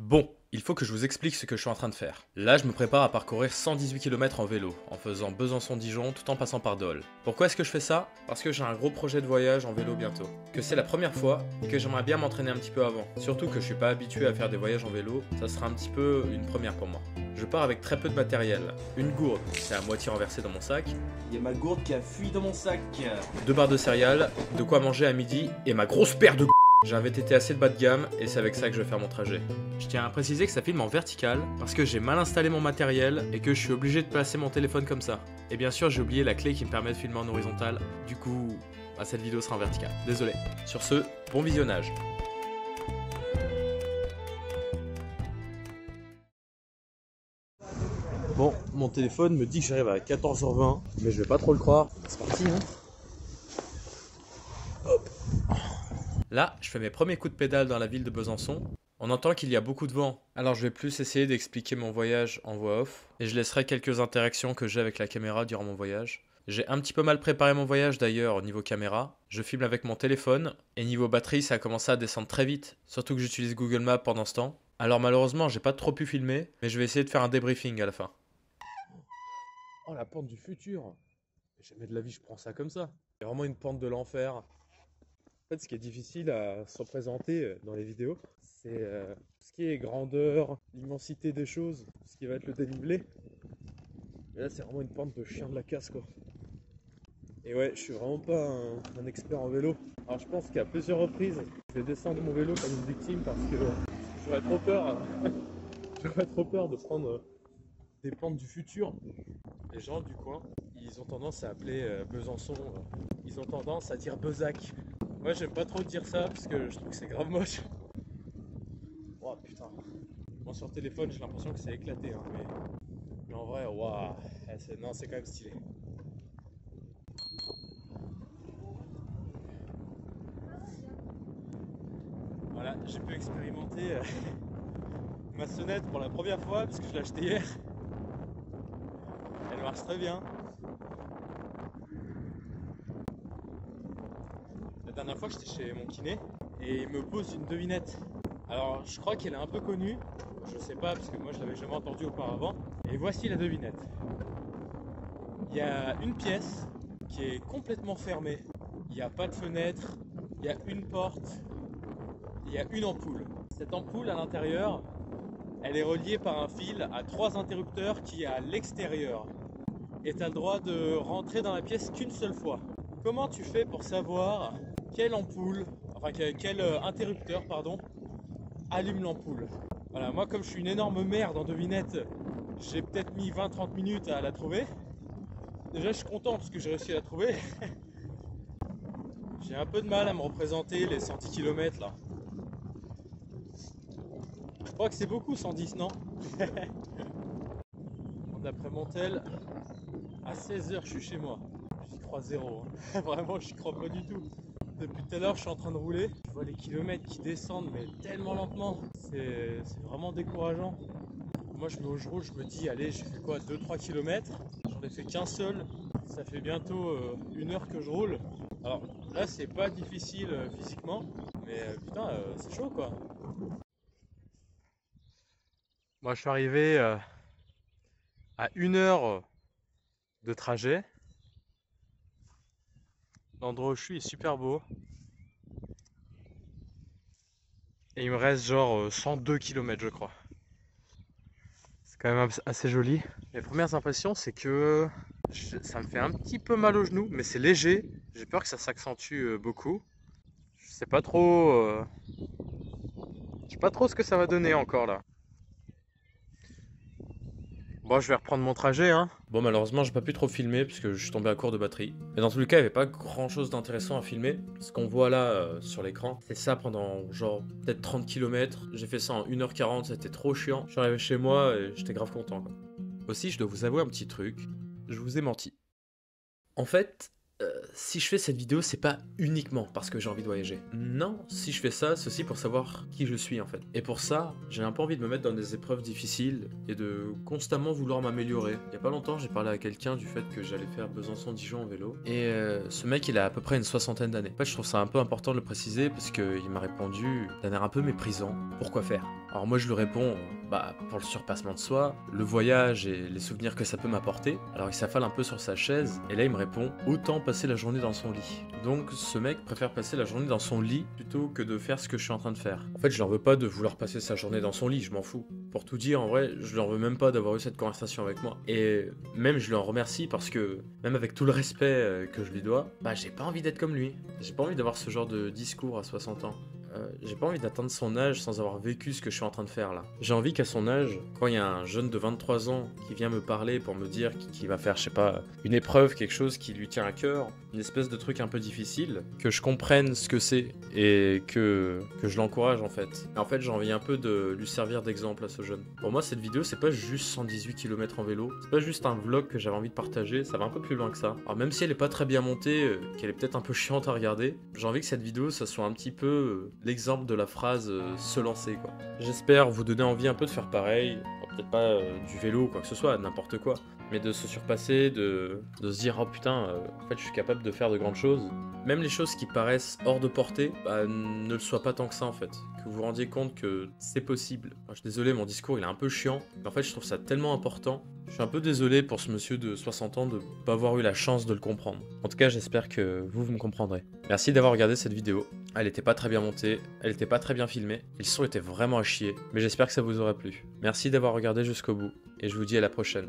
Bon, il faut que je vous explique ce que je suis en train de faire. Là, je me prépare à parcourir 118 km en vélo, en faisant Besançon-Dijon tout en passant par Dole. Pourquoi est-ce que je fais ça? Parce que j'ai un gros projet de voyage en vélo bientôt. Que c'est la première fois et que j'aimerais bien m'entraîner un petit peu avant. Surtout que je suis pas habitué à faire des voyages en vélo, ça sera un petit peu une première pour moi. Je pars avec très peu de matériel. Une gourde, c'est à moitié renversée dans mon sac. Il y a ma gourde qui a fui dans mon sac. 2 barres de céréales, de quoi manger à midi et ma grosse paire de J'ai un VTT assez de bas de gamme et c'est avec ça que je vais faire mon trajet. Je tiens à préciser que ça filme en vertical parce que j'ai mal installé mon matériel et que je suis obligé de placer mon téléphone comme ça. Et bien sûr j'ai oublié la clé qui me permet de filmer en horizontal, du coup cette vidéo sera en vertical. Désolé. Sur ce, bon visionnage. Bon, mon téléphone me dit que j'arrive à 14h20, mais je vais pas trop le croire. C'est parti, hein. Là, je fais mes premiers coups de pédale dans la ville de Besançon. On entend qu'il y a beaucoup de vent, alors je vais plus essayer d'expliquer mon voyage en voix off, et je laisserai quelques interactions que j'ai avec la caméra durant mon voyage. J'ai un petit peu mal préparé mon voyage d'ailleurs au niveau caméra, je filme avec mon téléphone, et niveau batterie ça a commencé à descendre très vite, surtout que j'utilise Google Maps pendant ce temps. Alors malheureusement j'ai pas trop pu filmer, mais je vais essayer de faire un débriefing à la fin. Oh, la pente du futur. Jamais de la vie je prends ça comme ça. C'est vraiment une pente de l'enfer. En fait, ce qui est difficile à se représenter dans les vidéos, c'est tout ce qui est grandeur, l'immensité des choses, tout ce qui va être le dénivelé. Et là, c'est vraiment une pente de chien de la casse, quoi. Et ouais, je suis vraiment pas un expert en vélo. Alors, je pense qu'à plusieurs reprises, je vais descendre mon vélo comme une victime parce que j'aurais trop peur, j'aurais trop peur de prendre des pentes du futur. Les gens du coin, ils ont tendance à appeler Besançon, ils ont tendance à dire Bezac. Moi j'aime pas trop dire ça parce que je trouve que c'est grave moche. Oh putain. Moi sur téléphone j'ai l'impression que c'est éclaté, hein, mais en vrai, waouh, non, c'est quand même stylé. Voilà, j'ai pu expérimenter ma sonnette pour la première fois parce que je l'ai achetée hier. Elle marche très bien. La dernière fois j'étais chez mon kiné et il me pose une devinette. Alors je crois qu'elle est un peu connue, je sais pas parce que moi je l'avais jamais entendue auparavant. Et voici la devinette. Il y a une pièce qui est complètement fermée. Il n'y a pas de fenêtre, il y a une porte, il y a une ampoule. Cette ampoule à l'intérieur, elle est reliée par un fil à 3 interrupteurs qui est à l'extérieur. Et tu as le droit de rentrer dans la pièce qu'une seule fois. Comment tu fais pour savoir quelle ampoule, enfin quel interrupteur, pardon, allume l'ampoule? Voilà, moi comme je suis une énorme merde en devinette, j'ai peut-être mis 20-30 minutes à la trouver. Déjà je suis content parce que j'ai réussi à la trouver. J'ai un peu de mal à me représenter les 110 km là. Je crois que c'est beaucoup 110, non? D'après Montel, à 16h je suis chez moi. J'y crois zéro, hein. Vraiment j'y crois pas du tout. Depuis tout à l'heure je suis en train de rouler. Je vois les kilomètres qui descendent mais tellement lentement. C'est vraiment décourageant. Moi je roule, je me dis allez j'ai fait quoi, 2-3 km. J'en ai fait qu'un seul. Ça fait bientôt 1 heure que je roule. Alors là c'est pas difficile physiquement. Mais putain c'est chaud quoi. Moi je suis arrivé à 1 heure de trajet. L'endroit où je suis est super beau. Et il me reste genre 102 km je crois. C'est quand même assez joli. Mes premières impressions c'est que ça me fait un petit peu mal au genou, mais c'est léger. J'ai peur que ça s'accentue beaucoup. Je sais pas trop. Je sais pas trop ce que ça va donner encore là. Bon, je vais reprendre mon trajet, hein. Bon, malheureusement, j'ai pas pu trop filmer parce que je suis tombé à court de batterie. Mais dans tous les cas, il n'y avait pas grand chose d'intéressant à filmer. Ce qu'on voit là sur l'écran, c'est ça pendant genre peut-être 30 km. J'ai fait ça en 1h40, c'était trop chiant. Je suis arrivé chez moi et j'étais grave content, quoi. Aussi, je dois vous avouer un petit truc. Je vous ai menti. En fait, si je fais cette vidéo, c'est pas uniquement parce que j'ai envie de voyager. Non, si je fais ça, c'est aussi pour savoir qui je suis en fait. Et pour ça, j'ai un peu envie de me mettre dans des épreuves difficiles et de constamment vouloir m'améliorer. Il y a pas longtemps, j'ai parlé à quelqu'un du fait que j'allais faire Besançon-Dijon en vélo. Et ce mec, il a à peu près une soixantaine d'années. En fait, je trouve ça un peu important de le préciser parce qu'il m'a répondu d'un air un peu méprisant. Pourquoi faire? Alors moi, je lui réponds, bah, pour le surpassement de soi, le voyage et les souvenirs que ça peut m'apporter. Alors il s'affale un peu sur sa chaise et là il me répond, autant passer la journée dans son lit. Donc ce mec préfère passer la journée dans son lit plutôt que de faire ce que je suis en train de faire. En fait, je n'en veux pas de vouloir passer sa journée dans son lit, je m'en fous. Pour tout dire, en vrai, je lui en veux même pas d'avoir eu cette conversation avec moi. Et même je lui en remercie parce que, même avec tout le respect que je lui dois, bah j'ai pas envie d'être comme lui. J'ai pas envie d'avoir ce genre de discours à 60 ans. J'ai pas envie d'atteindre son âge sans avoir vécu ce que je suis en train de faire là. J'ai envie qu'à son âge, quand il y a un jeune de 23 ans qui vient me parler pour me dire qu'il va faire, je sais pas, une épreuve, quelque chose qui lui tient à cœur, une espèce de truc un peu difficile, que je comprenne ce que c'est et que je l'encourage en fait. Et en fait, j'ai envie un peu de lui servir d'exemple à ce jeune. Pour moi, cette vidéo, c'est pas juste 118 km en vélo, c'est pas juste un vlog que j'avais envie de partager, ça va un peu plus loin que ça. Alors même si elle est pas très bien montée, qu'elle est peut-être un peu chiante à regarder, j'ai envie que cette vidéo, ça soit un petit peu l'exemple de la phrase se lancer quoi. J'espère vous donner envie un peu de faire pareil, peut-être pas du vélo ou quoi que ce soit, n'importe quoi, mais de se surpasser, de se dire oh putain, en fait je suis capable de faire de grandes choses. Même les choses qui paraissent hors de portée, bah, ne le soient pas tant que ça en fait. Que vous vous rendiez compte que c'est possible. Enfin, je suis désolé, mon discours il est un peu chiant, mais en fait je trouve ça tellement important. Je suis un peu désolé pour ce monsieur de 60 ans de pas avoir eu la chance de le comprendre. En tout cas, j'espère que vous me comprendrez. Merci d'avoir regardé cette vidéo. Elle était pas très bien montée, elle était pas très bien filmée, et le son était vraiment à chier, mais j'espère que ça vous aura plu. Merci d'avoir regardé jusqu'au bout, et je vous dis à la prochaine.